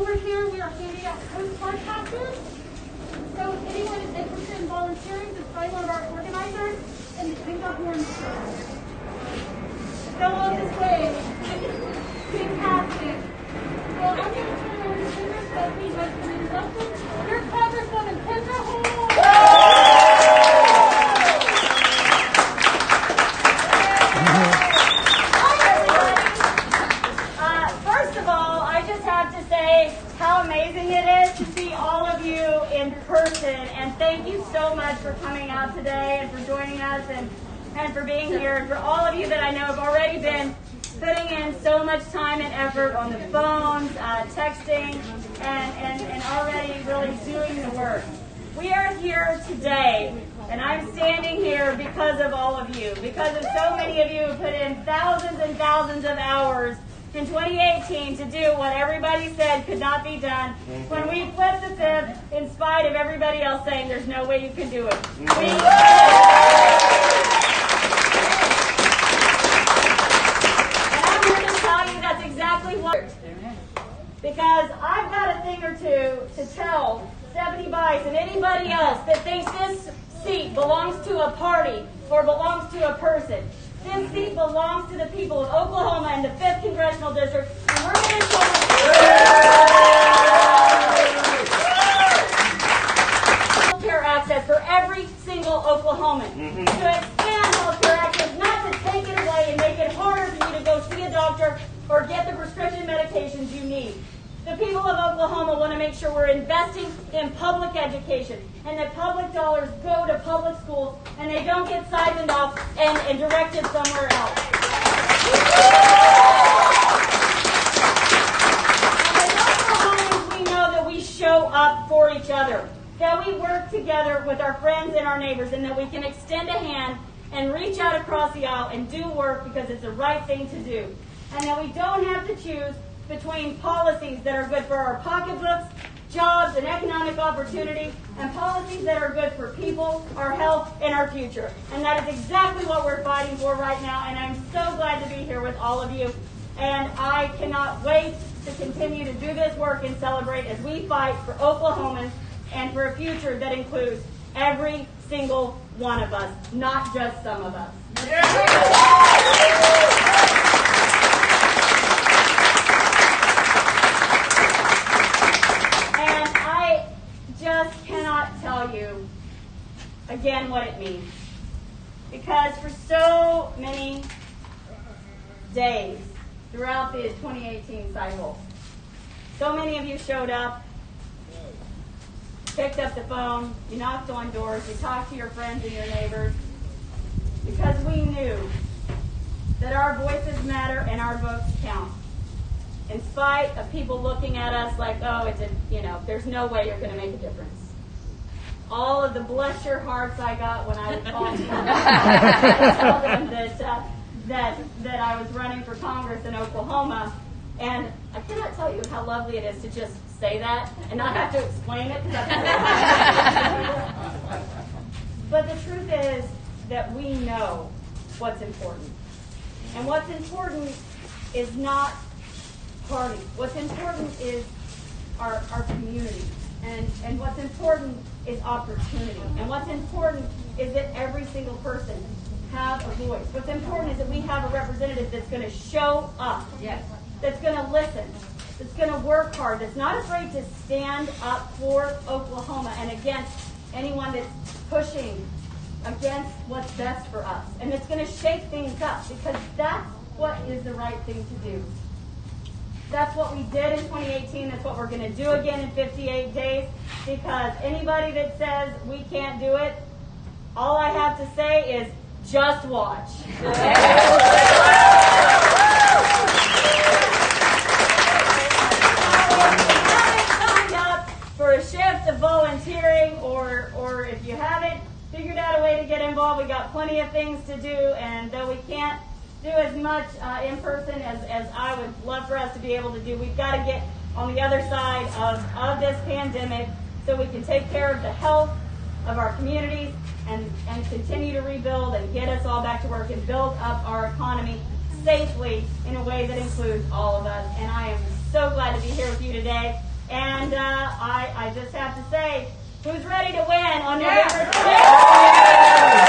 over here, we are handing out postcard passes. So if anyone is interested in volunteering, just find one of our organizers and pick up one. Go on this way. Fantastic. Well, I'm going to turn it over to Kendra, so please welcome and welcome your Congresswoman Kendra Hall. Hi, everybody. First of all, I just have to say how amazing it is to see all of you in person, and thank you so much for coming out today and for joining us and for being here, and for all of you that I know have already been putting in so much time and effort on the phones, texting, and already really doing the work. We are here today, and I'm standing here because of all of you, because of so many of you who put in thousands and thousands of hours in 2018 to do what everybody said could not be done when we flipped the fifth in spite of everybody else saying there's no way you can do it. That's exactly what, because I've got a thing or two to tell Stephanie Bice and anybody else that thinks this seat belongs to a party or belongs to a person. This seat belongs to the people of Oklahoma and the 5th Congressional District, and we're going to show health care access for every single Oklahoman. To expand health care access, not to take it away and make it harder for you to go see a doctor or get the prescription medications you need. The people of Oklahoma want to make sure we're investing in public education and that public dollars go to public schools and they don't get siphoned off and directed somewhere else. And as Oklahomans, we know that we show up for each other, that we work together with our friends and our neighbors, and that we can extend a hand and reach out across the aisle and do work because it's the right thing to do. And that we don't have to choose between policies that are good for our pocketbooks, jobs, and economic opportunity, and policies that are good for people, our health, and our future. And that is exactly what we're fighting for right now, and I'm so glad to be here with all of you. And I cannot wait to continue to do this work and celebrate as we fight for Oklahomans and for a future that includes every single one of us, not just some of us. Just cannot tell you again what it means, because for so many days throughout the 2018 cycle, so many of you showed up, picked up the phone, you knocked on doors, you talked to your friends and your neighbors, because we knew that our voices matter and our votes count. In spite of people looking at us like, oh, there's no way you're going to make a difference. All of the bless your hearts I got when I would call them and tell them that I was running for Congress in Oklahoma. And I cannot tell you how lovely it is to just say that and not have to explain it. But the truth is that we know what's important. And what's important is not party. What's important is our community. And what's important is opportunity. And what's important is that every single person have a voice. What's important is that we have a representative that's going to show up. Yes. That's going to listen. That's going to work hard. That's not afraid to stand up for Oklahoma and against anyone that's pushing against what's best for us. And that's going to shake things up, because that's what is the right thing to do. That's what we did in 2018. That's what we're going to do again in 58 days. Because anybody that says we can't do it, all I have to say is just watch. If you haven't signed up for a shift of volunteering, or if you haven't figured out a way to get involved, we got plenty of things to do. And though we can't do as much in person as I would love for us to be able to do, we've got to get on the other side of this pandemic so we can take care of the health of our communities and continue to rebuild and get us all back to work and build up our economy safely in a way that includes all of us. And I am so glad to be here with you today. And I just have to say, who's ready to win on November 6th?